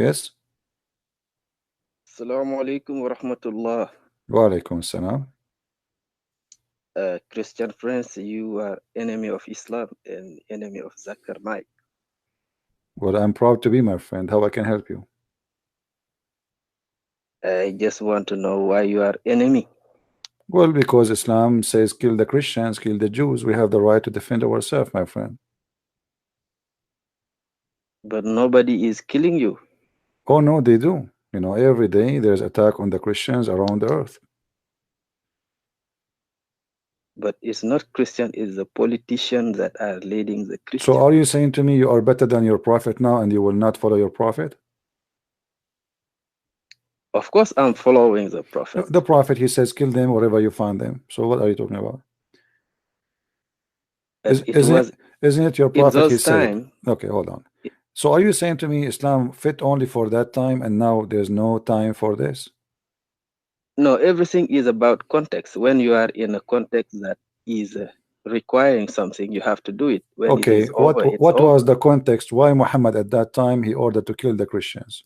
Yes. Assalamu alaikum wa rahmatullah. Wa alaikum assalam. Christian friends, you are enemy of Islam and enemy of Zakir Mike. Well, I'm proud to be my friend. How I can help you? I just want to know why you are enemy. Well, because Islam says kill the Christians, kill the Jews. We have the right to defend ourselves, my friend. But nobody is killing you. Oh no, they do. You know, every day there's attack on the Christians around the earth. But it's not Christian, it's the politicians that are leading the Christians. So are you saying to me you are better than your prophet now and you will not follow your prophet? Of course I'm following the prophet. The prophet, he says kill them wherever you find them. So what are you talking about? Isn't it your prophet he said? Okay, hold on. So are you saying to me Islam fit only for that time and now there's no time for this? No, everything is about context. When you are in a context that is requiring something, you have to do it. When okay, it is over, what was the context? Why Muhammad at that time he ordered to kill the Christians?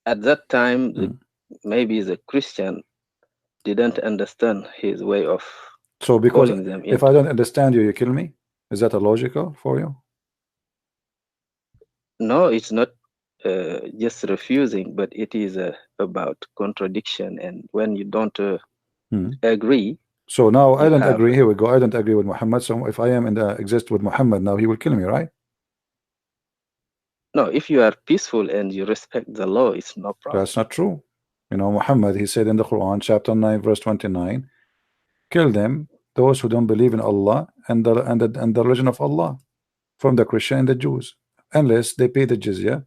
At that time, maybe the Christian didn't understand his way of calling them. If I don't understand you, you kill me? Is that a logical for you? No, it's not just refusing, but it is about contradiction. And when you don't agree. So now I don't agree. Here we go. I don't agree with Muhammad. So if I am in the exist with Muhammad now, he will kill me, right? No, if you are peaceful and you respect the law, it's no problem. That's not true. You know, Muhammad, he said in the Quran, chapter 9, verse 29, kill them, those who don't believe in Allah and the religion of Allah, from the Christian and the Jews, unless they pay the jizya.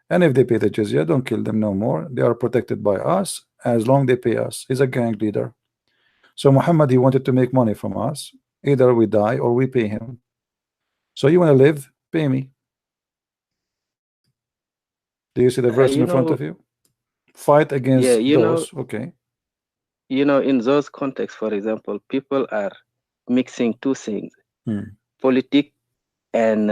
And if they pay the jizya, don't kill them no more. They are protected by us as long they pay us. He's a gang leader. So Muhammad, he wanted to make money from us. Either we die or we pay him. So you want to live, pay me. Do you see the verse in front of you? Fight against those. Okay. You know, in those contexts, for example, people are mixing two things, politics and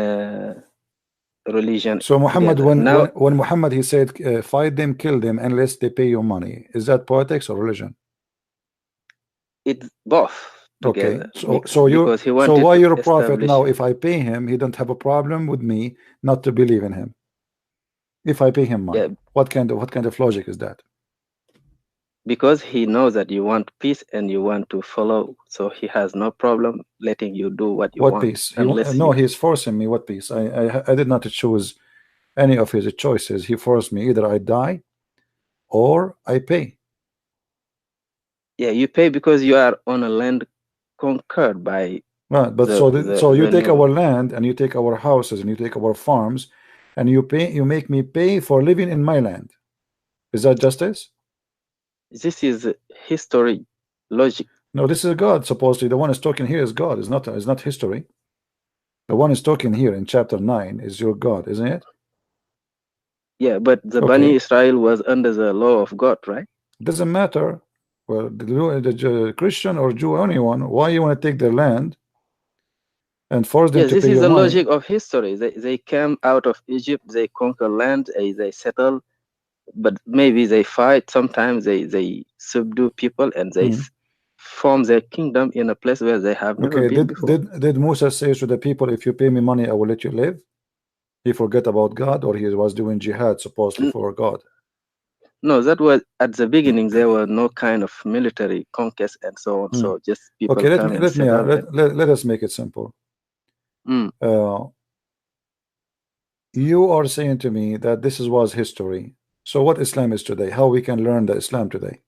religion. So Muhammad, when Muhammad he said, fight them, kill them, unless they pay you money, is that politics or religion? It's both. Okay, so why you're a prophet now? If I pay him, he don't have a problem with me not to believe in him. If I pay him money, yeah. What kind of logic is that? Because he knows that you want peace and you want to follow, so he has no problem letting you do what you want. What peace? No, he's forcing me. What peace? I did not choose any of his choices. He forced me. Either I die or I pay. Yeah, you pay because you are on a land conquered by. Right, but so you take our land and you take our houses and you take our farms, and you make me pay for living in my land. Is that justice? This is history, logic. No, this is God. Supposedly, the one who's talking here is God. It's not history. The one who's talking here in chapter 9 is your God, isn't it? Yeah, but the Bani Israel was under the law of God, right? Doesn't matter. Well, the Christian or Jew, anyone, why you want to take their land and force them to pay you money? This is the logic of history. They came out of Egypt, they conquer land, they settle, but maybe they fight. Sometimes they subdue people and they form their kingdom in a place where they have never been before. Did Musa say to the people, if you pay me money, I will let you live? He forget about God, or he was doing jihad supposedly for God? No, that was at the beginning. There were no kind of military conquest and so on. So just people. Okay, let us make it simple. You are saying to me that this was history. So what Islam is today? How we can learn the Islam today?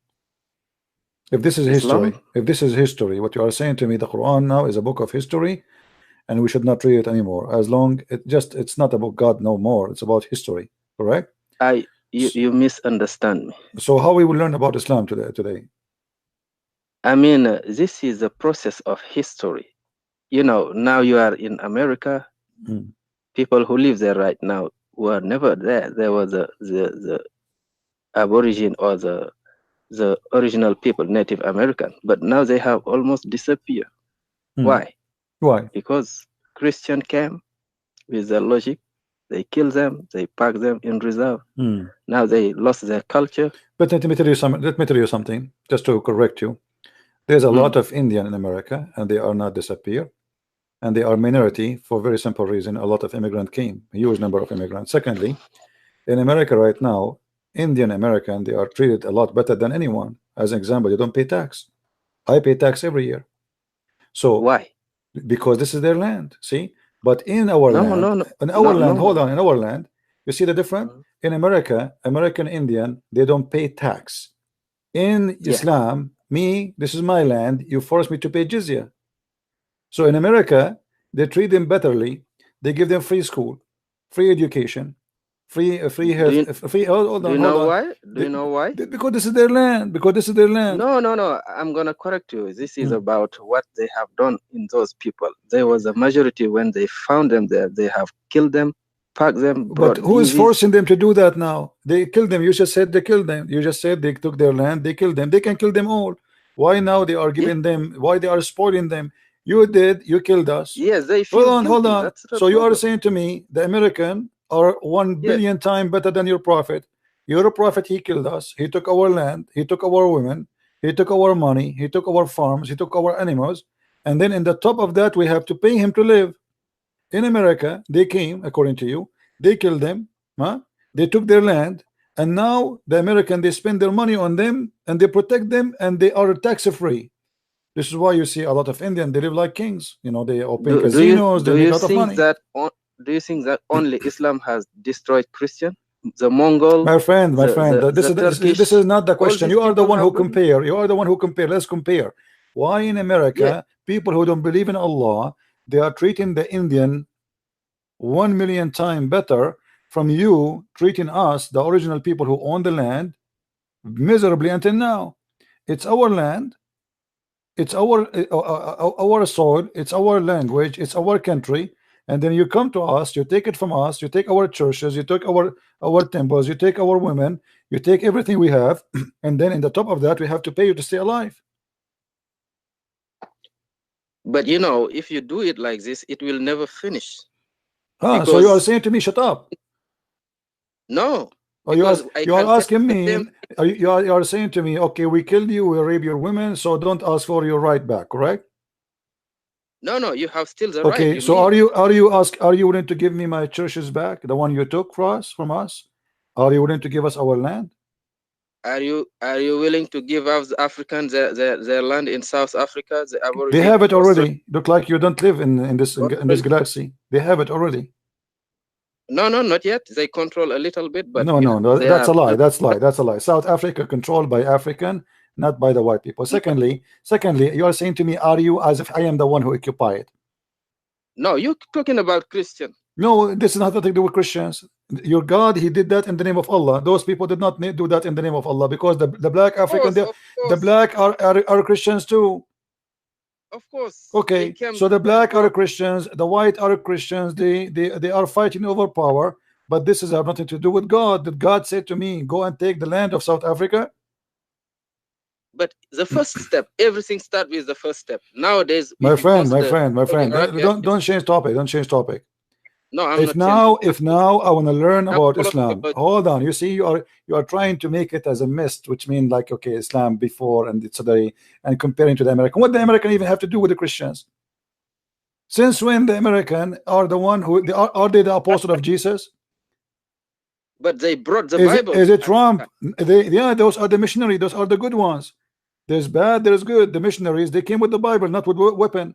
If this is history, what you are saying to me, the Quran now is a book of history, and we should not read it anymore. As long it's not about God no more. It's about history, correct? You misunderstand me. So how we will learn about Islam today? I mean, this is a process of history. You know, now you are in America. People who live there right now were never there. There was the Aborigine or the original people, Native American, but now they have almost disappeared. Why? Why? Because Christian came with the logic They kill them. They pack them in reserve. Hmm. Now they lost their culture. But let me tell you something. Let me tell you something, just to correct you. There's a lot Mm. of Indian in America, and they are not disappear, and they are minority for very simple reason. A lot of immigrant came, a huge number of immigrants. Secondly, in America right now, Indian American, they are treated a lot better than anyone. As an example, they don't pay tax. I pay tax every year. So Why? because this is their land, see? But No, no, no, in our no, land, no. hold on, in our land, you see the difference? Mm. In America, American Indian, they don't pay tax. In Yeah. Islam, me, this is my land, you force me to pay jizya. So in America, they treat them betterly. They give them free school, free education, free Do health, you free. do you Hold know on. why? Do you know why? Because this is their land. Because this is their land. No, no, no. I'm gonna correct you. This is about what they have done in those people. There was a majority when they found them there. They have killed them, packed them, But brought who is disease. forcing them to do that now? They killed them. You just said they killed them. You just said they took their land. They killed them. They can kill them all. Why now they are Yeah. giving them? Why they are spoiling them? You did. You killed us. Yes, they Hold feel on. Hold guilty. on. That's the So you are problem. saying to me the American are 1 billion Yes. times better than your prophet. Your prophet, he killed us. He took our land. He took our women. He took our money. He took our farms. He took our animals. And then in the top of that, we have to pay him to live. In America, they came, according to you, they killed them, huh? They took their land, and now the American, they spend their money on them and they protect them and they are tax free. This is why you see a lot of Indian, they live like kings. You know, they open Do do you casinos, they do make a you lot of think money. that do you think that only Islam has destroyed Christian, the Mongol, My friend, the this is Turkish? not the All question. these You are the people one who have done. compare. You are the one who compare. Let's compare. Why in Yeah, America, people who don't believe in Allah, they are treating the Indian 1 million times better from you treating us, the original people who own the land, miserably until now. It's our land, it's our soil, it's our language, it's our country, and then you come to us, you take it from us, you take our churches, you take our temples, you take our women, you take everything we have, and then in the top of that, we have to pay you to stay alive. but if you do it like this, it will never finish So you are because saying to me, shut up. no, Or you are because I you are can tell asking you the me, same. you are saying to me, okay, we killed you, we rape your women, so don't ask for your right back, correct? No, no, you have still the right. Okay, You so need. are you willing to give me my churches back, the one you took from us? Are you willing to give us our land? Are you willing to give out the Africans their land in South Africa, the They Aborigine have it Australia? already. Look like you don't live in this galaxy. They have it already. No, no, not yet. They control a little bit, but No, they that's are a lie. not. That's a lie. That's a lie. South Africa controlled by African, not by the white people. Secondly, you are saying to me, are you as if I am the one who occupy it? No, you're talking about Christian. No, this is not nothing to do with Christians. Your God, he did that in the name of Allah. Those people did not do that in the name of Allah because the black African, Of the course, black are Christians too. of course. They Okay, came so the from black are God, Christians, the white are Christians. They are fighting over power, but this is have nothing to do with God. Did God say to me, go and take the land of South Africa? but the first step, everything starts with the first step. Nowadays, My if you friend, my consider friend, my Saudi friend, Arabia, don't change topic. Don't change topic. no, I'm not changing. If now I want to learn I'm about full of Islam, theology. hold on. You see, you are trying to make it as a mist, which means like okay, Islam before and it's today, and comparing to the American. What the American even have to do with the Christians? Since when the American are the one who are they the apostle of Jesus? But they brought the Bible Is to it Africa, Trump? Yeah, those are the missionary. Those are the good ones. There's bad, there's good. The missionaries they came with the Bible, not with weapon.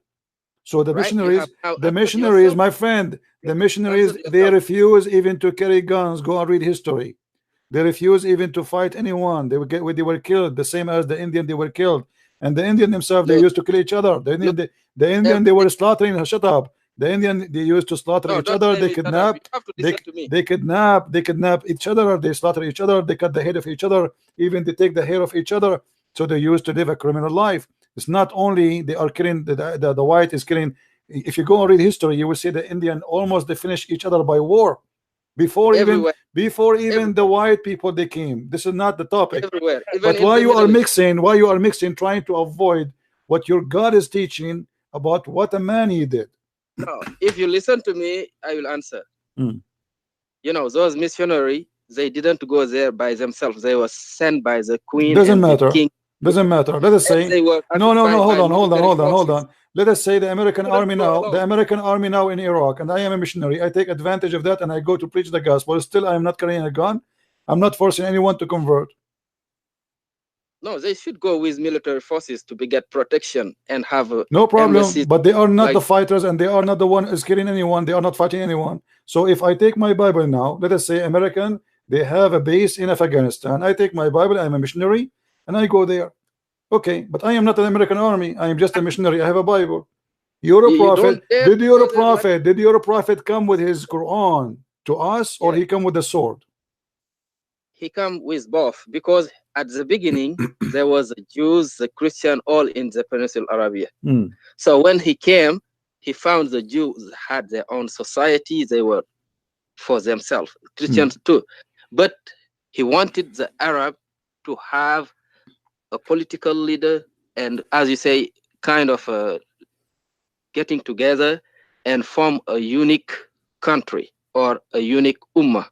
So right? You have now the answered missionaries, yourself. my friend, You the have missionaries, answered they yourself. refuse even to carry guns. Go and read history. They refuse even to fight anyone. They were killed, the same as the Indian. They were killed, and the Indian themselves they Look, used to kill each other. look, The Indian they everything. were slaughtering. Shut up. The Indian they used to slaughter No, each don't other. say me shut up. You have to listen to me. They kidnap each other. They slaughter each other. They cut the head of each other. Even they take the hair of each other. So they used to live a criminal life. It's not only they are killing the white is killing. If you go and read history, you will see the Indian almost they finish each other by war Everywhere, before even the everywhere, white people they came. This is not the topic. everywhere. Even But in the Middle East. why you are mixing, trying to avoid what your God is teaching about what a man he did. No, if you listen to me, I will answer. Mm. You know, those missionary, they didn't go there by themselves. They were sent by the queen Doesn't and the matter. king, Doesn't matter. Let us and say, they were no. occupied Hold by on, hold on, military hold on, hold on, hold forces. on. Let us say the They American couldn't army go now, the alone. American army now in Iraq, and I am a missionary. I take advantage of that and I go to preach the gospel. Still, I am not carrying a gun. I'm not forcing anyone to convert. No, they should go with military forces to be get protection and have No problem. embassies But they are not like. the fighters, and they are not the one is killing anyone. They are not fighting anyone. So if I take my Bible now, let us say American, they have a base in Afghanistan. I take my Bible. I'm a missionary, and I go there. Okay, but I am not an American army. I am just a missionary. I have a Bible. You're a You don't prophet. dare Did to your go there like. prophet? Did your prophet come with his Quran to us, or Yeah, he come with the sword? he come with both, because at the beginning there was the Jews, the Christian, all in the Peninsula Arabia. Hmm. So when he came, he found the Jews had their own society. They were for themselves, Christians too. But he wanted the Arab to have a political leader, and as you say, kind of getting together and form a unique country or a unique ummah.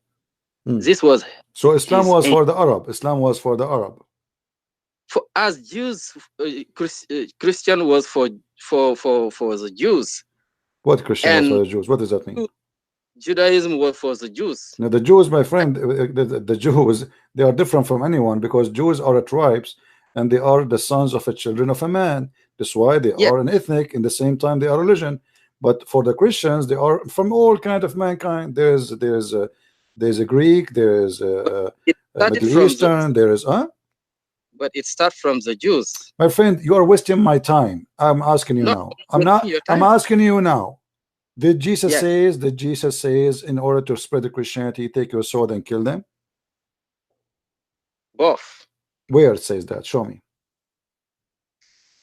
This was So Islam his was aim. for the Arab. Islam was for the Arab. For as Jews, Christian was for the Jews, What Christian was for and the Jews? What does that mean? Judaism was for the Jews. Now the Jews, my friend, the Jews, they are different from anyone because Jews are a tribes and they are the sons of a children of a man. That's why they Yeah, are an ethnic. In the same time, they are religion. But for the Christians, they are from all kind of mankind. There's a Greek, there's it a started Middle from the, Eastern, there is but it started from the Jews. my friend, you are wasting my time. I'm asking you No, now. I'm wasting not. your I'm time. asking you now. Yes, Did Jesus says in order to spread the Christianity, take your sword and kill them? both. Where it says that? Show me.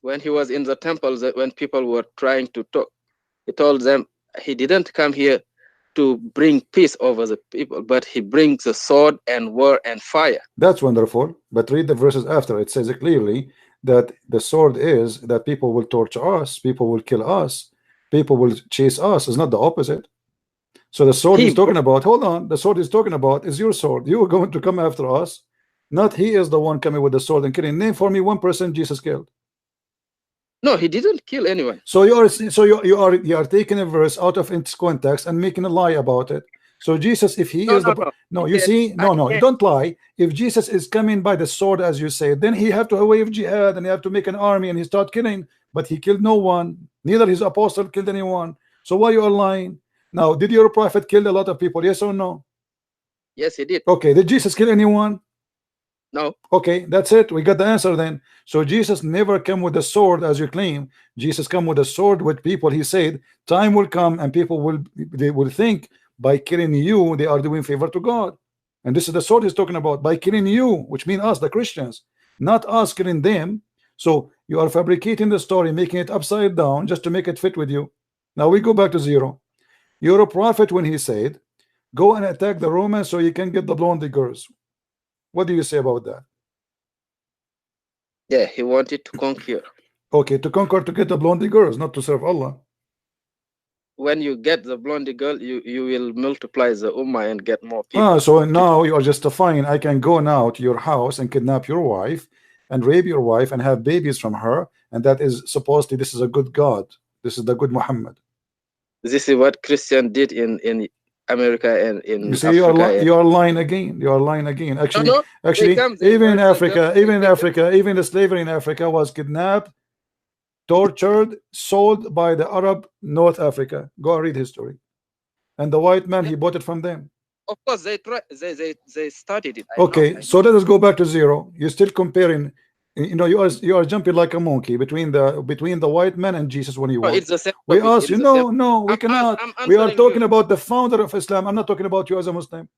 When he was in the temple, that when people were trying to talk, he told them he didn't come here to bring peace over the people, but he brings the sword and war and fire. That's wonderful. But read the verses after. It says it clearly that the sword is that people will torture us, people will kill us, people will chase us. It's not the opposite. So the sword He he's talking brought, about, hold on, the sword he's talking about is your sword. You are going to come after us. Not he is the one coming with the sword and killing. Name for me one person Jesus killed. no, he didn't kill anyone. So you are taking a verse out of its context and making a lie about it. So Jesus, if he No, is no, the no. no, you Again, see, no, you again. don't lie. If Jesus is coming by the sword, as you say, then he have to wave jihad and he have to make an army and he start killing. But he killed no one. Neither his apostle killed anyone. So why you are lying? Now, did your prophet kill a lot of people? Yes or no? Yes, he did. Okay, did Jesus kill anyone? No, Okay, that's it. We got the answer then. So Jesus never came with a sword as you claim. Jesus come with a sword with people. He said, time will come and people will think by killing you, they are doing favor to God. And this is the sword he's talking about, by killing you, which means us, the Christians, not us killing them. So you are fabricating the story, making it upside down just to make it fit with you. Now we go back to zero. You're a prophet when he said, go and attack the Romans so you can get the blonde girls. What do you say about that? yeah, he wanted to conquer. Okay, to conquer, to get the blondie girls, not to serve Allah. When you get the blondie girl, you will multiply the ummah and get more people. So now you are justifying I can go now to your house and kidnap your wife and rape your wife and have babies from her, and that is supposedly this is a good God. This is the good Muhammad. This is what Christian did in America and You in see, Africa. you are lying again. You are lying again. No, no, they come, they Even in rape the girl, Africa, they take them. even the slavery in Africa was kidnapped, tortured, sold by the Arab North Africa. Go and read history. And the white man, Yeah, he bought it from them. of course, they try. They started it. I know. Okay, I know. so let us go back to zero. You're still comparing. You know, you are jumping like a monkey between the white man and Jesus when he No, walked. it's the same We topic. ask you, It's the same. no, we cannot. I'm We are answering you. talking about the founder of Islam. I'm not talking about you as a Muslim.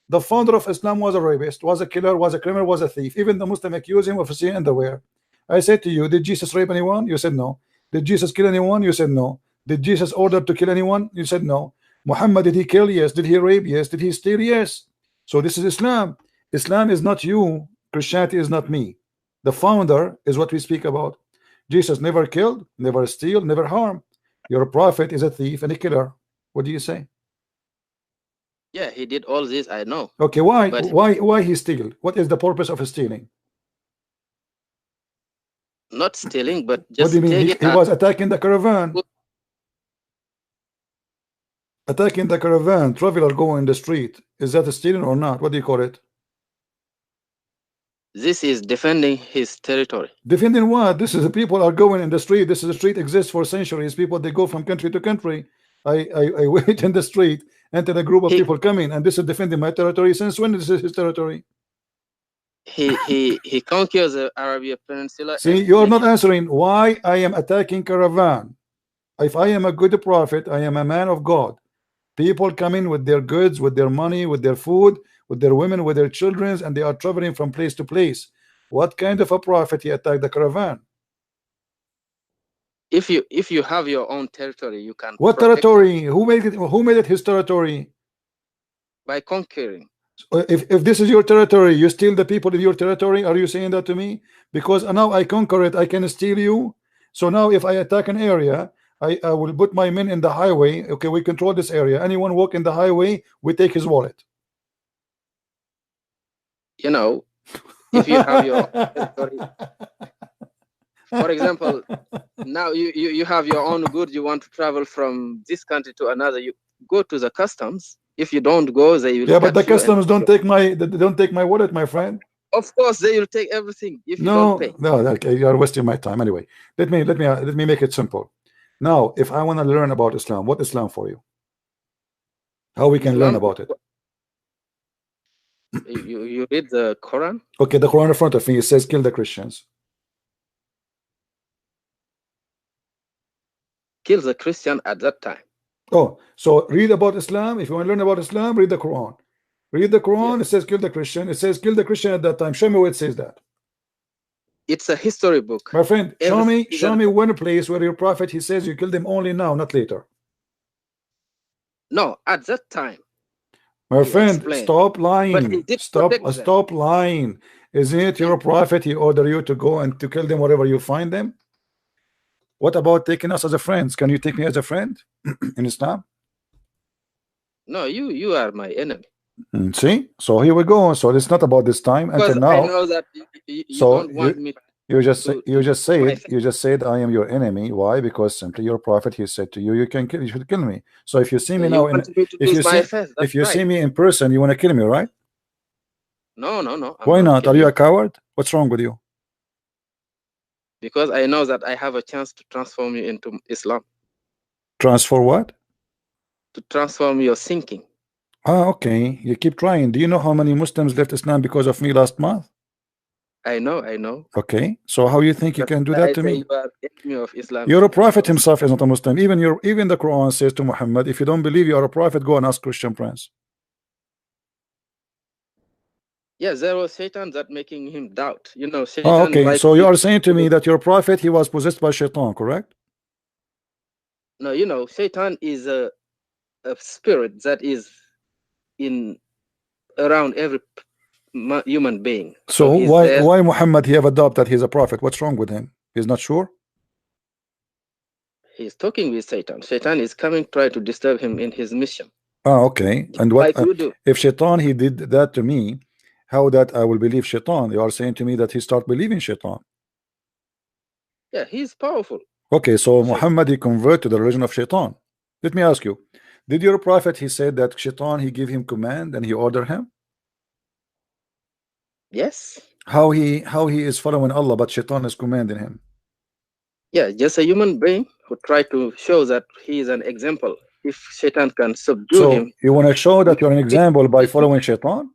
The founder of Islam was a rapist, was a killer, was a criminal, was a thief. Even the Muslim accused him of stealing underwear. I said to you, did Jesus rape anyone? You said no. Did Jesus kill anyone? You said no. Did Jesus order to kill anyone? You said no. Muhammad, did he kill? Yes. Did he rape? Yes. Did he steal? Yes. So this is Islam. Islam is not you. Christianity is not me. The founder is what we speak about. Jesus never killed, never steal, never harm. Your prophet is a thief and a killer. What do you say? Yeah, he did all this, I know. Okay, why? But Why he steal? What is the purpose of stealing? not stealing, but What do you just mean? take it He as was attacking the caravan. Attacking the caravan, traveler going in the street. Is that a stealing or not? What do you call it? this is defending his territory. Defending what? This is the people are going in the street. This is the street exists for centuries. People they go from country to country. I wait in the street until a group of He people come in, and this is defending my territory. Since when is this his territory? he conquers the Arabian Peninsula See, and you're make not it. answering why I am attacking caravan. If I am a good prophet, I am a man of God. People come in with their goods, with their money, with their food, with their women, with their children, and they are traveling from place to place. What kind of a prophet he attacked the caravan? If you have your own territory, you can What protect it territory? Who made it? Who made it his territory? by conquering. If this is your territory, you steal the people in your territory. Are you saying that to me? Because now I conquer it, I can steal you. So now if I attack an area, I will put my men in the highway. Okay, we control this area. Anyone walk in the highway, we take his wallet. You know, if you have your own territory, for example, now you have your own goods, you want to travel from this country to another, you go to the customs. If you don't go, they will Yeah, but the catch you and customs don't take my wallet, my friend. of course they will take everything if you don't No, pay. no, okay, you are wasting my time. Anyway, let me make it simple. Now, if I want to learn about Islam, what Islam for you? How we can learn Islam, about it? you read the Quran. Okay, the Quran in front of me, it says kill the Christians. Kill the Christian at that time. Oh, so read about Islam. If you want to learn about Islam, read the Quran. Read the Quran, Yes, it says kill the Christian. It says kill the Christian at that time. Show me where it says that. it's a history book. My friend, Everything is show me one place where your prophet he says you kill them only now, not later. no, at that time My he friend, explained, stop but he lying. did protect them. Stop lying. Isn't it your prophet he order you to go and to kill them wherever you find them? What about taking us as a friends? Can you take me as a friend in Islam? No, you are my enemy. See, so here we go. So it's not about this time until Because I now. know that you So don't want me you just to my said you just said I am your enemy. Why? Because simply your prophet he said to you, you should kill me. So if you see me you now in want me to lose my faith. if That's you right. see me in person, you want to kill me, right? No, I'm Why not not? Are killing you you a coward? What's wrong with you? because I know that I have a chance to transform you into Islam, Transfer what? to transform your thinking. Ah, okay. You keep trying. Do you know how many Muslims left Islam because of me last month? I know. Okay. So how you think you That's can do why that I to say me? you are enemy of Islam Your prophet because himself is not a Muslim. Even the Quran says to Muhammad, if you don't believe you are a prophet, go and ask Christian Prince. yes, there was Satan that making him doubt. You know, Oh, Satan okay. like So you people are saying to me that your prophet he was possessed by Shaitan, correct? no, you know, Satan is a spirit that is in around every human being. So So he's there. why Muhammad he have adopted that he's a prophet? What's wrong with him? He's not sure. He's talking with Satan. Satan is coming, try to disturb him in his mission, Ah, okay. And what like you do. if Shaitan he did that to me? How that I will believe Shaitan? You are saying to me that he start believing Shaitan. Yeah, he's powerful. Okay, so So Muhammad he convert to the religion of Shaitan. Let me ask you, did your prophet he said that Shaitan he give him command and he order him? yes, How he is following Allah but Shaitan is commanding him? yeah, just a human being who try to show that he is an example. If Satan can subdue So him, you want to show we, that you're an we, example by we- following Shaitan?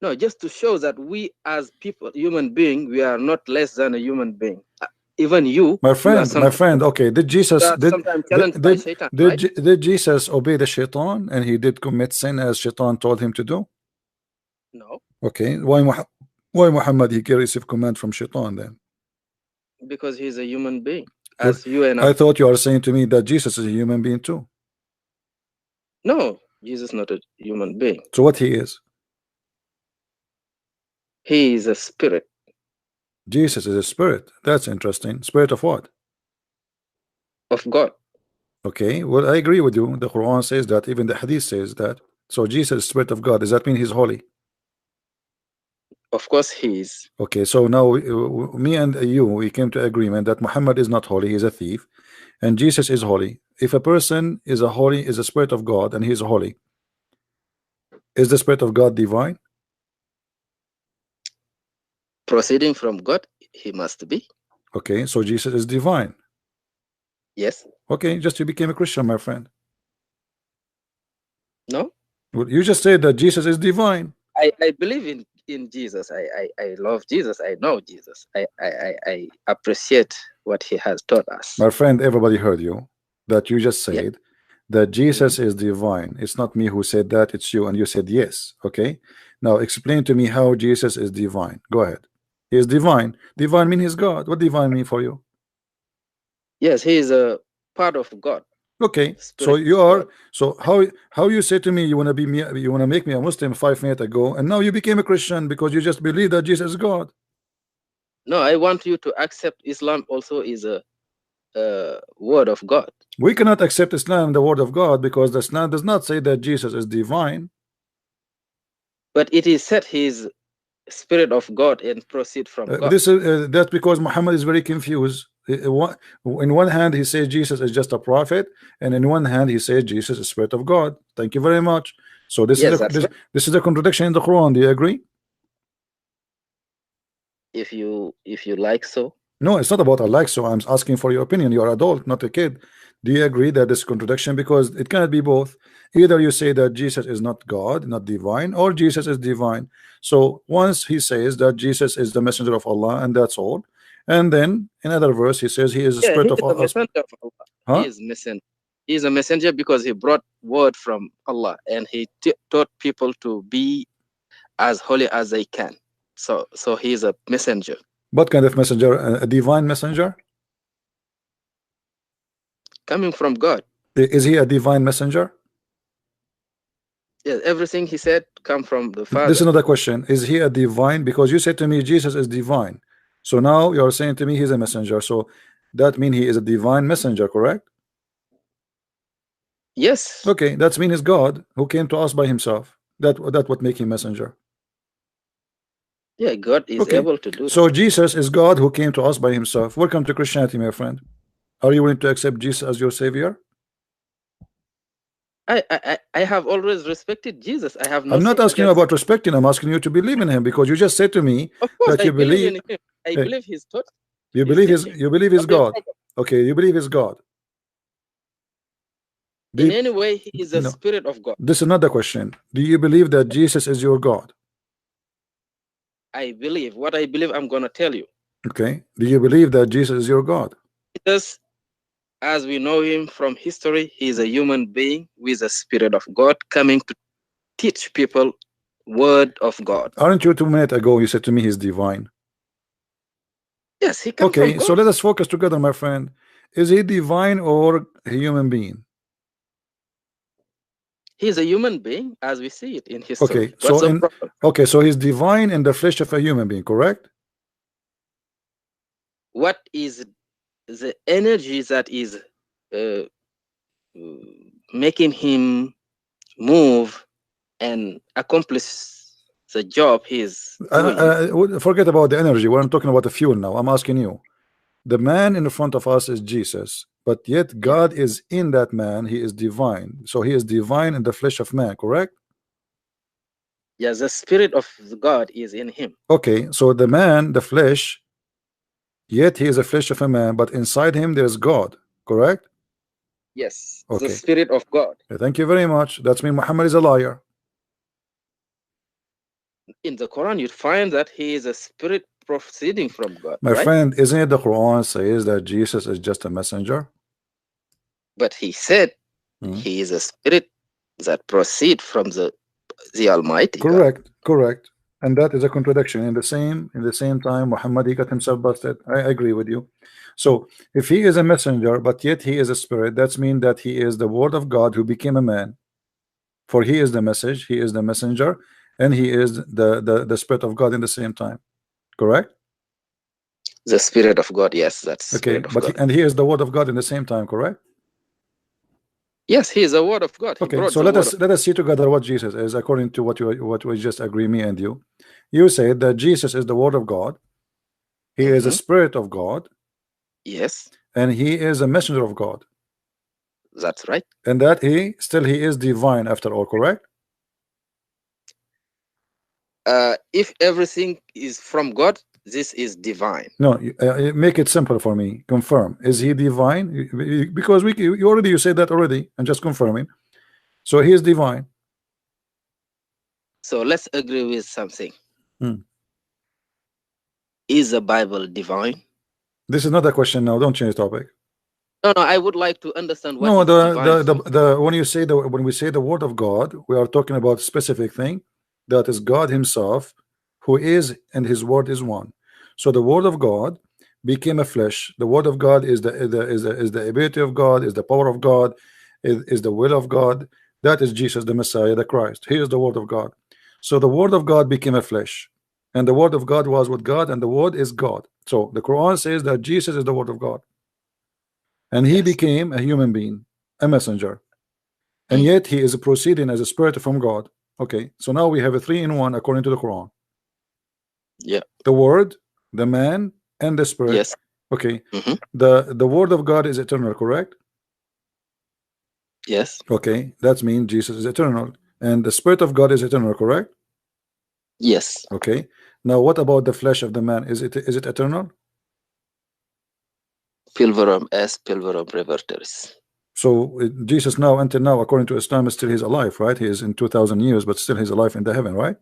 no, just to show that we as people, human being, we are not less than a human being. Even you are My sometimes friend, okay, you are sometimes challenged by Satan, right? did Jesus obey the Shaitan and he did commit sin as Shaitan told him to do? No, Okay, why Muhammad he can receive command from Shaitan then? because he's a human being, You, as you and I. I thought you are saying to me that Jesus is a human being too. No, Jesus is not a human being. So what he is? He is a spirit Jesus is a spirit. That's interesting. Spirit of what? of God. Okay, well, I agree with you. The Quran says that, even the Hadith says that. So Jesus is Spirit of God. Does that mean he's holy? Of course, he is. Okay, so now me and you, we came to agreement that Muhammad is not holy, he's a thief, and Jesus is holy. If a person is a Spirit of God, and he is holy, is the Spirit of God divine? Proceeding from God, he must be. Okay, so Jesus is divine. Yes. Okay, just you became a Christian, my friend. No. Well, you just said that Jesus is divine. I believe in Jesus. I love Jesus. I know Jesus. I appreciate what he has taught us. My friend, everybody heard you. That you just Yeah. said that Jesus is divine. It's not me who said that, it's you, and you said yes. Okay, now explain to me how Jesus is divine. Go ahead. He is divine. Divine mean he's God. What divine mean for you? Yes, he is a part of God. Okay, so Spirit you of God. are, so how you say to me you want to be me, you want to make me a Muslim 5 minutes ago, and now you became a Christian because you just believe that Jesus is God. No, I want you to accept Islam also is a word of God. We cannot accept Islam, the word of God, because the Islam does not say that Jesus is divine. But it is said he is Spirit of God and proceed from God. This is that's because Muhammad is very confused. In one hand he says Jesus is just a prophet, and in one hand he says Jesus is Spirit of God. Thank you very much. So this is Yes, that's right. this is a contradiction in the Quran. Do you agree? If you like so. No, it's not about I like, so I'm asking for your opinion. You're adult, not a kid. Do you agree that this contradiction? Because it cannot be both. Either you say that Jesus is not God, not divine, or Jesus is divine. So once he says that Jesus is the messenger of Allah, and that's all, and then in another verse he says he is a Yeah, he spirit of is a Allah. messenger of Allah. He Huh? is messenger. He is a messenger because he brought word from Allah and he taught people to be as holy as they can. So he is a messenger What kind of messenger? A divine messenger? coming from God. Is he a divine messenger? Yes, everything he said come from the This is Father. another question. Is he a divine? Because you said to me Jesus is divine. So now you're saying to me he's a messenger. So that means he is a divine messenger, correct? Yes. Okay, that's mean he's God who came to us by himself. That would make him messenger. Yeah, God is Okay, able to do so that. Jesus is God who came to us by himself. Welcome to Christianity, my friend. Are you willing to accept Jesus as your savior? I have always respected Jesus. I have I'm not nothing asking you against. about respecting. I'm asking you to believe in him, because you just said to me Of course, that I you believe believe in him. I eh, believe his thought, you his believe teaching. he's Not a God. problem. Okay, you believe he's God. Do In you, any way, he is a no, spirit of God. this is another question. Do you believe that Jesus is your God? I believe what I believe. I'm gonna tell you. Okay. Do you believe that Jesus is your God? Jesus, as we know him from history, he is a human being with a spirit of God coming to teach people word of God. Aren't you 2 minutes ago you said to me he's divine? Yes, he come from Okay, so God. let us focus together, my friend. Is he divine or a human being? He is a human being as we see it in history. Okay, What's so the in problem? okay, so he's divine in the flesh of a human being, correct? What is the energy that is uh, making him move and accomplish the job he is doing? Forget about the energy. We're not talking about the fuel now. I'm asking you. The man in front of us is Jesus, but yet Yeah. God is in that man. He is divine. So he is divine in the flesh of man, correct? Yes, the spirit of God is in him. Okay, so the man, the flesh, yet he is a flesh of a man, but inside him there's God, correct? Yes, the Okay, spirit of God. thank you very much. That's mean Muhammad is a liar. In the Quran, you find that he is a spirit proceeding from God, My right? friend, isn't it the Quran says that Jesus is just a messenger? But he said Hmm. he is a spirit that proceed from the Almighty God. Correct, correct. And that is a contradiction. In the same time, Muhammad, he got himself busted. I agree with you. So if he is a messenger, but yet he is a spirit, that's mean that he is the word of God who became a man. For he is the message, he is the messenger, and he is the spirit of God in the same time. Correct? The spirit of God, yes, that's Okay, spirit of but God. he is the word of God in the same time, correct? Yes, he is the word of God. He Okay, brought so the word of let us see together what Jesus is according to what we just agree, me and you. You said that Jesus is the word of God. He is a spirit of God, Yes, and he is a messenger of God, that's right. and that he is divine after all, correct? If everything is from God, this is divine. No, make it simple for me. Confirm. Is he divine? Because you said that already. I'm just confirming. So he is divine. So let's agree with something. Hmm. Is the Bible divine? This is not a question now. Don't change topic. No, no, I would like to understand what No, is divine from. when we say the word of God, we are talking about specific thing that is God Himself, who is and His word is one. So the word of God became a flesh. The word of God is the ability of God, is the power of God, is the will of God. That is Jesus, the Messiah, the Christ. He is the word of God. So the word of God became a flesh, and the word of God was with God, and the word is God. So the Quran says that Jesus is the word of God, and he Yes. became a human being, a messenger, and yet he is proceeding as a spirit from God. Okay, so now we have a three-in-one according to the Quran: Yeah. the word, the man, and the spirit. Yes. Okay, Mm-hmm. the word of God is eternal, correct? Yes. Okay, that means Jesus is eternal, and the spirit of God is eternal, correct? Yes. Okay, now what about the flesh of the man? Is it eternal? Pilvarum est, pilvarum reverteris. So Jesus now, until now, according to Islam, still he's alive, right? He is in 2000 years, but still he's alive in the heaven, right?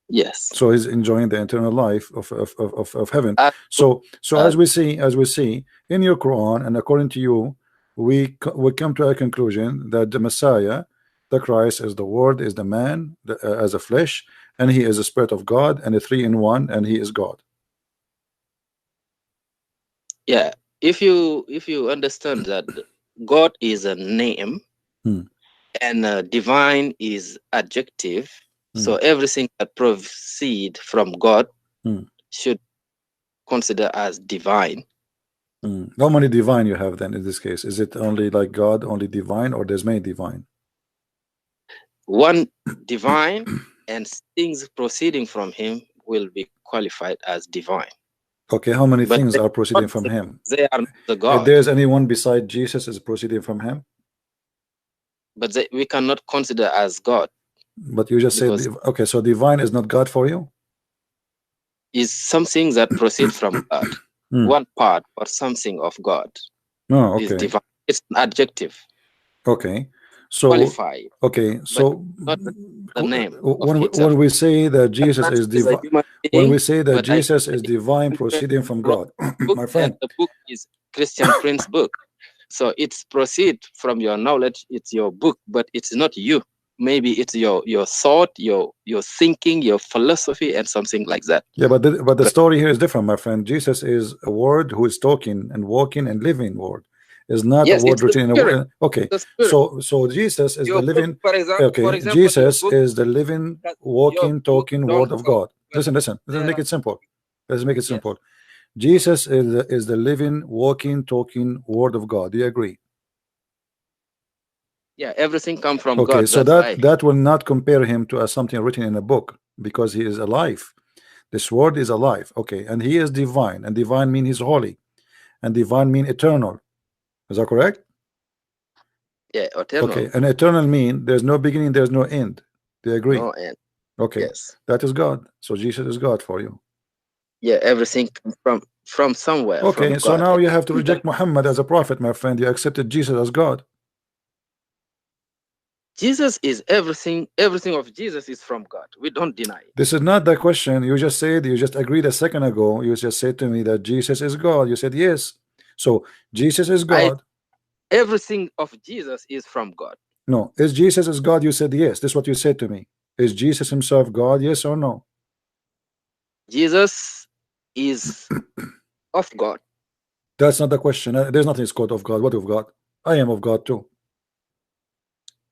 Yes. So he's enjoying the eternal life of heaven. Uh, So uh, as we see in your Quran, and according to you, we come to a conclusion that the Messiah, the Christ, is the word, is the man, as a flesh, and he is a spirit of God, and a three-in-one, and he is God. yeah. If you understand that God is a name Hmm. and divine is adjective, Hmm. so everything that proceed from God Hmm. should consider as divine. Hmm. How many divine you have then in this case? Is it only like God, only divine, or there's many divine? One divine and things proceeding from him will be qualified as divine. Okay, how many But things they are are proceeding not from the, him? they are not the If God. there's anyone beside Jesus is proceeding from him, But we cannot consider as God but you just said because okay, so divine is not God for you. it's something that proceed from God. Hmm. One part or something of God No, is okay, divine. It's an adjective, okay, so qualified, okay, but so not the name of when itself. we say that Jesus That is is a divine, human when being, we say that but I Jesus is divine proceeding from wrote God, a book, my and friend. the book is Christian Prince book. So it's proceed from your knowledge. It's your book, but it's not you. Maybe it's your thought, your thinking, your philosophy, and something like that. Yeah, but the story here is different, my friend. Jesus is a word who is talking and walking and living word. Is not a Yes, word it's the written in spirit. okay. The spirit. So Jesus is the Your book, living. for Okay, example, your Jesus book. is the living, Your walking, book talking don't word of talk, God. but Listen. Let's there make are it simple. Let's make it yes, simple. Jesus is the living, walking, talking word of God. Do you agree? yeah. Everything come from Okay, God. so That's why. that will not compare him to something written in a book because he is alive. This word is alive. Okay, and he is divine, and divine mean he's holy, and divine mean eternal. Is that correct? Yeah, Okay, eternal. and eternal mean there's no beginning, there's no end. Do you agree? No end. Okay, Yes. that is God. So Jesus is God for you. Yeah. Everything come from somewhere from Okay, so God. now you have to reject Muhammad as a prophet, my friend. You accepted Jesus as God. Jesus is everything. Everything of Jesus is from God. We don't deny it. This is not the question. You just said, you just agreed a second ago. You just said to me that Jesus is God. You said yes. So Jesus is I God. everything of Jesus is from God. No, is Jesus is God? You said yes. This is what you said to me. Is Jesus himself God? Yes or no? Jesus is of God. That's not the question. There's nothing is called of God. What of God? I am of God too.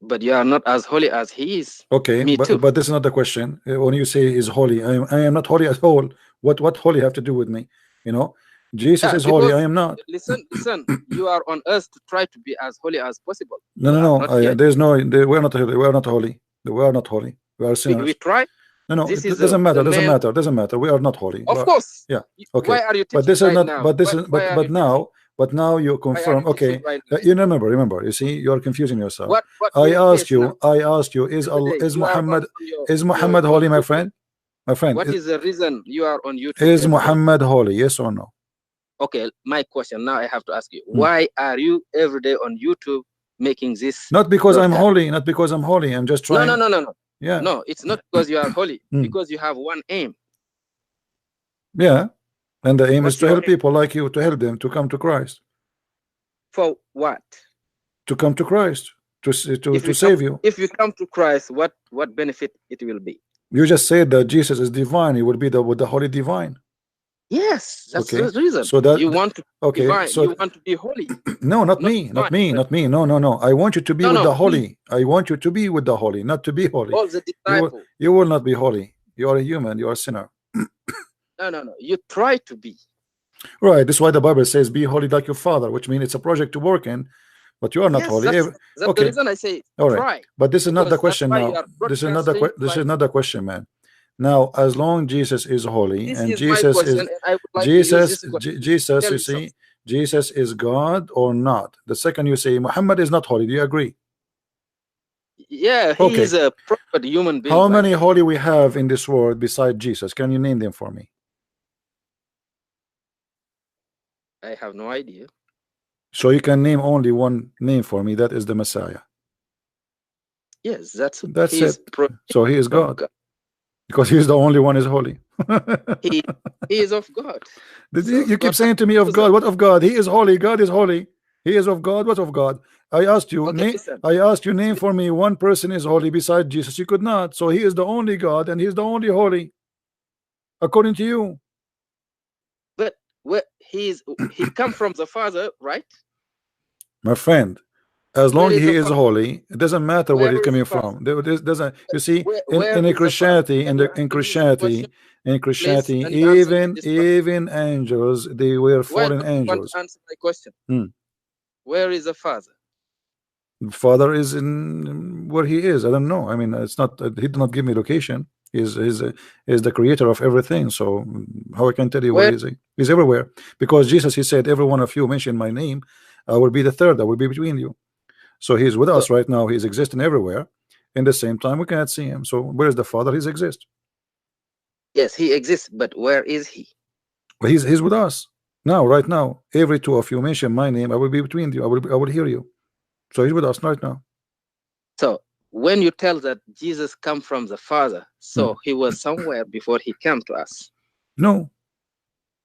But you are not as holy as He is. Okay, Me too. but this is not the question. When you say is holy, I am not holy at all. What holy have to do with me? You know, Jesus is holy. Because I am not. listen, you are on earth to try to be as holy as possible. No, You no, are no. not here. There's no. We are not holy. We are not holy. We are not holy. We are We sinners. try. No, no. This It is doesn't matter. the Doesn't main. matter. Doesn't matter. We are not holy. Of course. Yeah. Why Okay. are you But teaching this is right not. now? But this is. Why are you But teaching? now. But now you Why are confirm. you teaching Okay. right now? You remember. Remember. You see, you are confusing yourself. What I your ask case now? you. I ask you. Is Every Allah? day Is you are Muhammad? on your Is Muhammad on holy, my YouTube. friend? My friend. What is the reason you are on YouTube Is every day? Muhammad holy? Yes or no? Okay, my question now I have to ask you. Why are you every day on YouTube making this Not because I'm broadcast? holy. Not because I'm holy. I'm just No, trying. no. Yeah. No, it's not because you are holy. Because you have one aim. Yeah. And the aim is What's to your help aim? people like you, to help them to come to Christ. For what? To come to Christ, to If save you. if you come to Christ, what benefit it will be? You just said that Jesus is divine. He will be with the holy divine. Yes, that's Okay. the reason. So that You want to be okay. divine. So You want to be holy. no, not Not me, not divine, me, but not me. No, no, no. I want you to be with the no, me, holy. I want you to be with the holy, not to be holy. all the disciples. You will not be holy. You are a human. You are a sinner. No. You try to be. Right. This is why the Bible says, "Be holy like your Father," which means it's a project to work in. But you are not Yes, holy. that's the Okay. reason I say All right. try. But this is not the Because that's question why now. you are This is not the broadcasting. this is not the question, man. Now, as long Jesus is holy This and is my Jesus question, is and I would like to use this question. Jesus, Tell you me something. see, Jesus is God or not. The second you say Muhammad is not holy, do you agree? Yeah, he is a proper human being. How many holy we have in this world beside Jesus? Can you name them for me? I have no idea. So you can name only one name for me. That is the Messiah. Yes, that's it. So he is God. Because he is the only one is holy. he is of God. You keep saying to me of God. What of God? He is holy. God is holy. He is of God. What of God? I asked you. I asked you name for me one person is holy beside Jesus. You could not. So he is the only God and he's the only holy, according to you. But he come from the Father, right? My friend, as long as he is holy, it doesn't matter where he's coming from. This doesn't. You see, in Christianity, in Christianity, even angels, they were fallen angels. Answer my question. Where is the Father? The Father is in where he is. I don't know. I mean, it's not. He did not give me location. He's the creator of everything. So how I can tell you where is he? He's everywhere. Because Jesus, he said, every one of you mention my name, I will be the third. I will be between you. So he's with us right now. He's existing everywhere. In the same time, we cannot see him. So where is the Father? He's exists. Yes, he exists, but where is he? Well, he's with us now, right now. Every two of you mention my name, I will be between you. I will hear you. So he's with us right now. So when you tell that Jesus come from the Father, so he was somewhere before he came to us. No,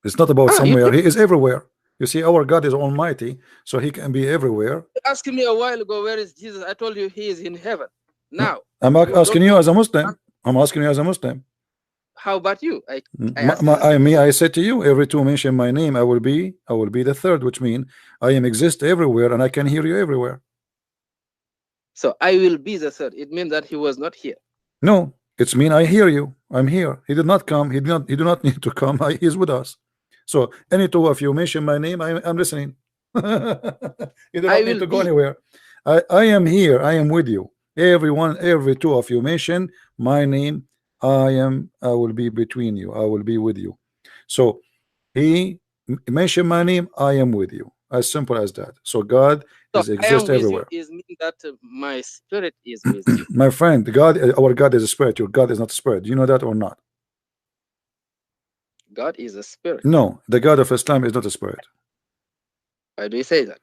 it's not about somewhere. He is everywhere. You see, our God is almighty, so he can be everywhere. You asked me a while ago, where is Jesus? I told you he is in heaven. Now I'm asking you as a Muslim. I'm asking you as a Muslim. How about you? I said to you, every two mention my name, I will be the third, which means I exist everywhere and I can hear you everywhere. So I will be the third. It means that he was not here. No, it's mean I hear you. I'm here. He did not come. He do not need to come. He's with us. So any two of you mention my name, I'm listening. You do not need to go anywhere. I am here. I am with you. Every two of you mention my name. I will be between you. I will be with you. So he mentioned my name. I am with you. As simple as that. So God exists everywhere. Is mean that my spirit is with you. My friend, God, our God is a spirit. Your God is not a spirit. Do you know that or not? God is a spirit. No, the God of Islam is not a spirit. Why do you say that?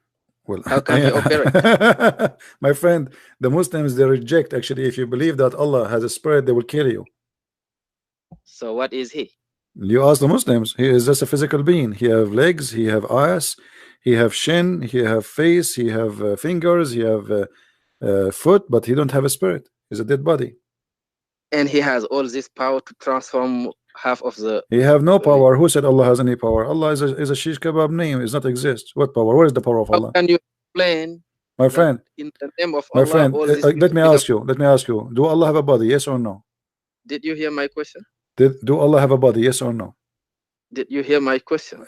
Well, how can he operate? My friend, the Muslims, they reject, actually, if you believe that Allah has a spirit, they will kill you. So what is he? You ask the Muslims. He is just a physical being. He have legs, he have eyes, he have shin, he have face, he have fingers, he have foot, but he don't have a spirit. He's a dead body. And he has all this power to transform half of the. He have no power. Who said Allah has any power? Allah is a shish kebab name. It does not exist. What power? Where is the power of Allah? How can you explain, my friend? In the name of my Allah, friend, let me ask you. Do Allah have a body? Yes or no? Did you hear my question? Do Allah have a body? Yes or no? Did you hear my question?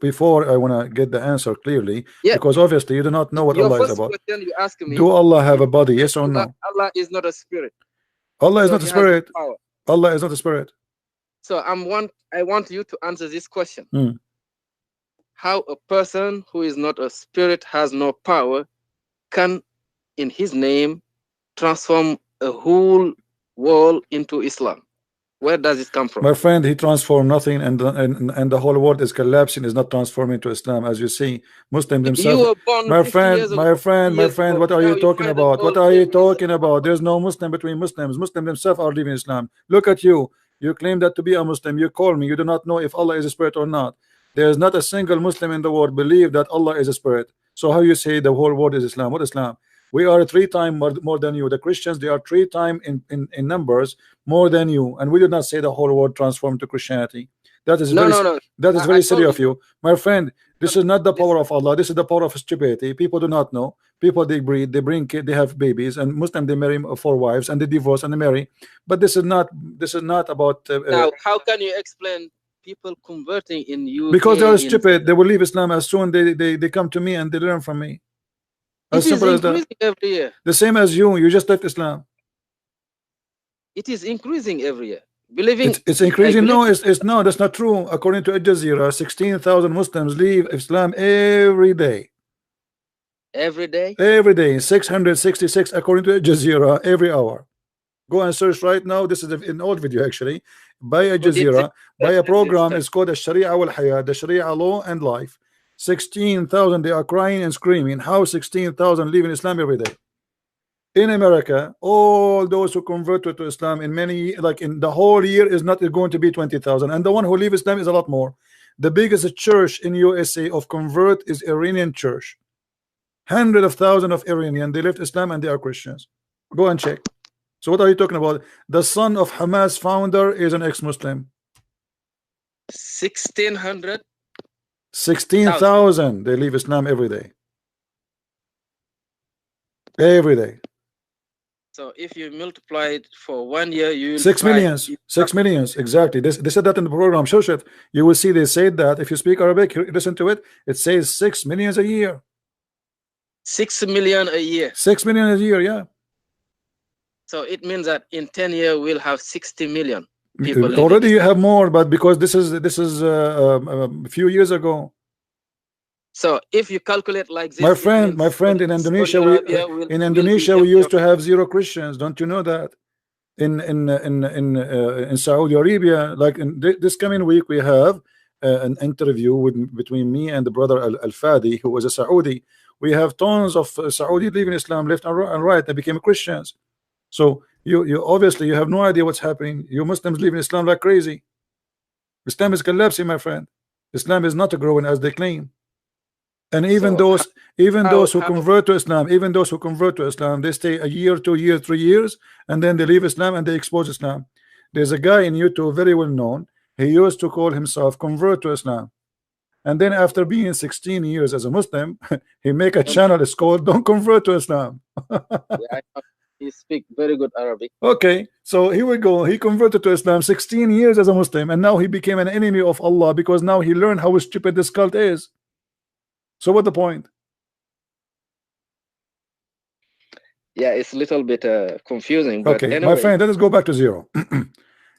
Before I want to get the answer clearly, Yeah. because obviously you do not know what Your Allah is first about. question you asked Do me, Allah have you a body? said Yes or no? Allah is not a spirit, Allah is so not a He has no spirit. power. Allah is not a spirit. So I want you to answer this question: Hmm. how a person who is not a spirit, has no power, can, in his name, transform a whole world into Islam? Where does it come from? My friend, he transformed nothing, and the whole world is collapsing, is not transforming to Islam. As you see, Muslims You themselves. were born My 50 friend, years ago, my 50 friend, my years friend, ago. what are Now you you talking find the about? What world are you came in talking Islam. about? There's no Muslim between Muslims. Muslims themselves are living Islam. Look at you. You claim that to be a Muslim. You call me. You do not know if Allah is a spirit or not. There is not a single Muslim in the world believe that Allah is a spirit. So how you say the whole world is Islam? What Islam? We are three times more than you. The Christians, they are three times in numbers more than you, and we do not say the whole world transformed to Christianity. That is No, very no, no. that is I very silly told of you. you, my friend. This is not the power Listen. of Allah. This is the power of stupidity. People do not know. People, they breed, they bring kids, they have babies, and Muslim, they marry four wives and they divorce and they marry. But this is not about Now, how can you explain people converting in because they are UK? stupid. They will leave Islam as soon they come to me and they learn from me. As It is simple as that. increasing every year. The same as you just left Islam. It is increasing every year. Believing, It's I increasing. believe No, it's no, that's not true. According to Al Jazeera, 16,000 Muslims leave Islam every day. every day. Every day, 666 according to Al Jazeera, every hour. Go and search right now. This is an old video actually by Al Who did this? Jazeera, by a This program. study? It's called the Sharia Hayat, the Sharia Law and Life. 16,000, they are crying and screaming. How 16,000 leave in Islam every day? In America, all those who converted to Islam in many, like in the whole year, is not going to be 20,000, and the one who leave Islam is a lot more. The biggest church in USA of convert is Iranian church. Hundreds of thousands of Iranian, they left Islam and they are Christians. Go and check. So what are you talking about? The son of Hamas founder is an ex-Muslim. 1,600. 16,000 they leave Islam every day. Every day. So if you multiply it for 1 year, you will 6 find millions. 6 millions, exactly. They said that in the program. Shoshit, you will see they said that if you speak Arabic, listen to it. It says 6 millions a year. 6 million a year. 6 million a year, yeah. So it means that in 10 years we'll have 60 million people living. Already you have more, but because this is a few years ago. So if you calculate like this, My friend, in Indonesia, we used to have 0 Christians. Don't you know that? In Saudi Arabia, like in this coming week, we have an interview between me and the brother Al-Fadi, who was a Saudi. We have tons of Saudi leaving Islam left and right. They became Christians. So you obviously you have no idea what's happening. You Muslims leaving Islam like crazy. Islam is collapsing, my friend. Islam is not growing as they claim. And even those who convert to Islam, they stay a year, 2 years, 3 years, and then they leave Islam and they expose Islam. There's a guy in YouTube very well known. He used to call himself convert to Islam, and then after being 16 years as a Muslim, he make a channel. It's called "Don't Convert to Islam." Yeah, he speak very good Arabic. Okay, so here we go. He converted to Islam 16 years as a Muslim, and now he became an enemy of Allah because now he learned how stupid this cult is. So what the point? Yeah, it's a little bit confusing, but okay, anyway. my friend, let us go back to zero.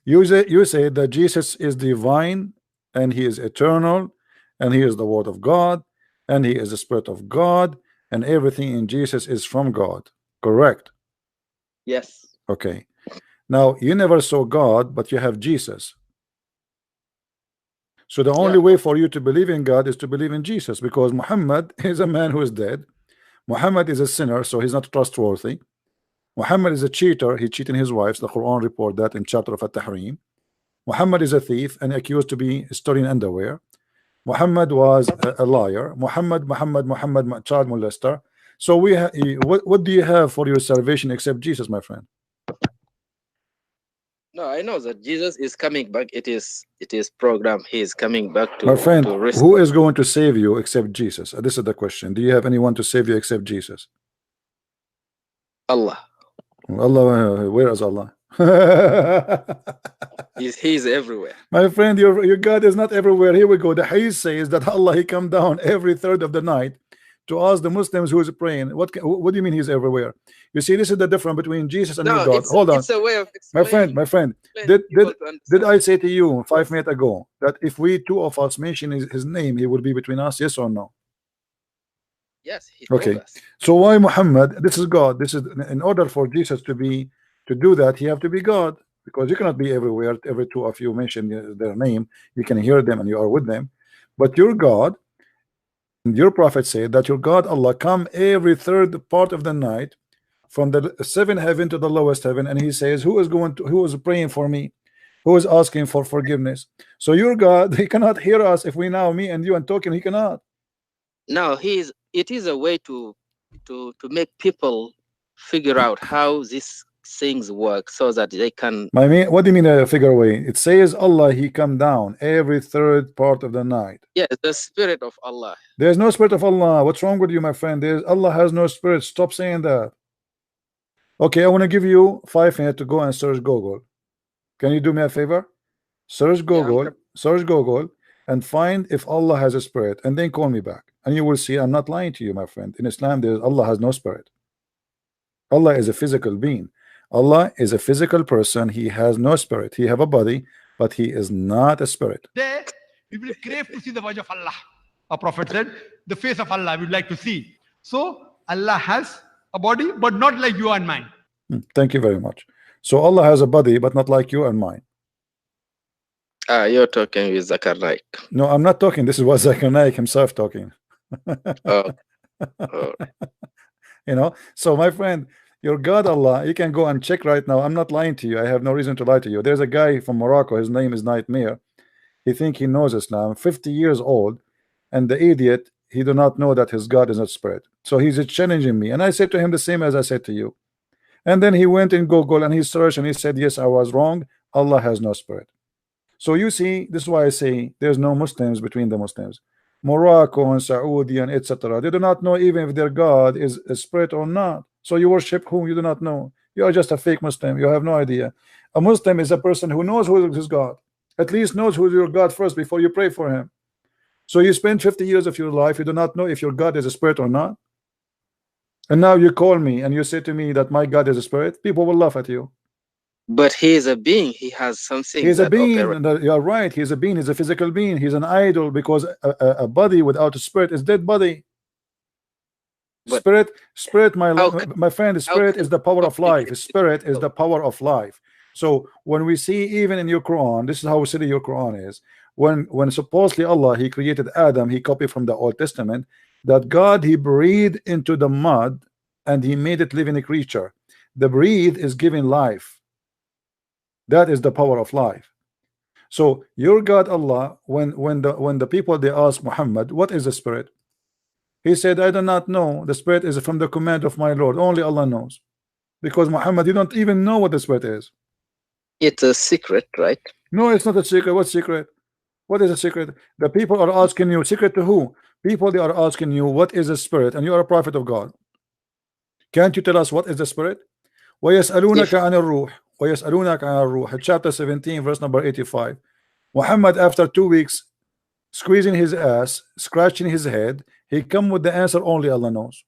you say that Jesus is divine and he is eternal and he is the word of God and he is the spirit of God and everything in Jesus is from God, correct? Yes. Okay, now you never saw God, but you have Jesus. So the only way for you to believe in God is to believe in Jesus, because Muhammad is a man who is dead. Muhammad is a sinner, so he's not trustworthy. Muhammad is a cheater. He cheated his wives. The Quran report that in chapter of At-Tahrim. Muhammad is a thief and accused to be storing underwear. Muhammad was a liar. Muhammad, child molester. So what do you have for your salvation except Jesus, my friend? No, I know that Jesus is coming back. It is programmed. He is coming back to. My friend, to who is going to save you except Jesus? This is the question. Do you have anyone to save you except Jesus? Allah. Allah, where is Allah? He's everywhere. My friend, your God is not everywhere. Here we go. The hadith says that Allah, he come down every third of the night to ask the Muslims who is praying. What do you mean he's everywhere? You see, this is the difference between Jesus and your No, God. Hold on, it's a way of my friend. explaining people to Did understand. I say to you 5 minutes ago that if we two of us mention his name, he will be between us? Yes or no? Yes, he told Okay. us. So why Muhammad? This is God. This is in order for Jesus to do that, he have to be God, because you cannot be everywhere. Every two of you mention their name, you can hear them and you are with them. But your God, and your prophet said that your God Allah come every third part of the night from the seventh heaven to the lowest heaven, and he says, who is praying for me, who is asking for forgiveness? So your God, he cannot hear us if we now me and you and talking, he cannot. No, it is a way to make people figure out how these things work so that they can. What do you mean figure away? It says Allah, he come down every third part of the night. Yeah, the spirit of Allah. There's no spirit of Allah. What's wrong with you, my friend? Allah has no spirit. Stop saying that. Okay, I want to give you 5 minutes to go and search Google. Can you do me a favor? Search Google and find if Allah has a spirit, and then call me back, and you will see I'm not lying to you, my friend. In Islam, Allah has no spirit. Allah is a physical being. Allah is a physical person. He has no spirit. He have a body, but he is not a spirit. There, we will crave to see the wajh of Allah. Our Prophet said, the face of Allah we would like to see. So Allah has a body, but not like you and mine. Thank you very much. So Allah has a body, but not like you and mine. You're talking with Zakir Naik. No, I'm not talking. This is what Zakir Naik himself talking. Oh. You know, so my friend, your God Allah, you can go and check right now. I'm not lying to you. I have no reason to lie to you. There's a guy from Morocco. His name is Nightmare. He think he knows Islam, 50 years old, and the idiot, he do not know that his God is not spirit. So he's challenging me, and I said to him the same as I said to you. And then he went in Google and he searched and he said, yes, I was wrong. Allah has no spirit. So you see, this is why I say there's no Muslims between the Muslims. Morocco and Saudi and etc. They do not know even if their God is a spirit or not. So you worship whom you do not know. You are just a fake Muslim. You have no idea. A Muslim is a person who knows who is his God. At least knows who is your God first before you pray for him. So you spend 50 years of your life, you do not know if your God is a spirit or not. And now you call me and you say to me that my God is a spirit. People will laugh at you. But he is a being. He has something. He's a being. You are right. He's a being. He's a physical being. He's an idol, because a body without a spirit is dead body. But spirit, my friend, spirit is the power of life. Spirit is the power of life. So when we see even in your Quran, this is how silly your Quran is. When supposedly Allah, he created Adam, he copied from the Old Testament, that God, he breathed into the mud and he made it living creature. The breathe is giving life. That is the power of life. So your God Allah, when the people, they ask Muhammad, what is the spirit? He said, I do not know. The spirit is from the command of my Lord. Only Allah knows. Because Muhammad, you don't even know what the spirit is. It's a secret, right? No, it's not a secret. What secret? What is a secret? The people are asking you, secret to who? People, they are asking you, what is the spirit? And you are a prophet of God. Can't you tell us what is the spirit? وَيَسْأَلُونَكَ عَنِ الرُّوحِ وَيَسْأَلُونَكَ عَنِ الرُّوحِ, chapter 17, verse number 85. Muhammad, after 2 weeks, squeezing his ass, scratching his head, he come with the answer only Allah knows.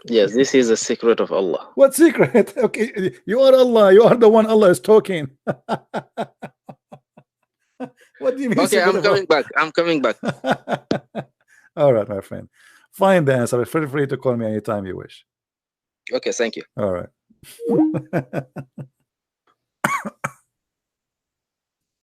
Yes, this is a secret of Allah. What secret? Okay, you are Allah. You are the one Allah is talking. What do you mean? Okay, I'm coming back. I'm coming back. All right, my friend. Find the answer. Feel free to call me anytime you wish. Okay, thank you. All right.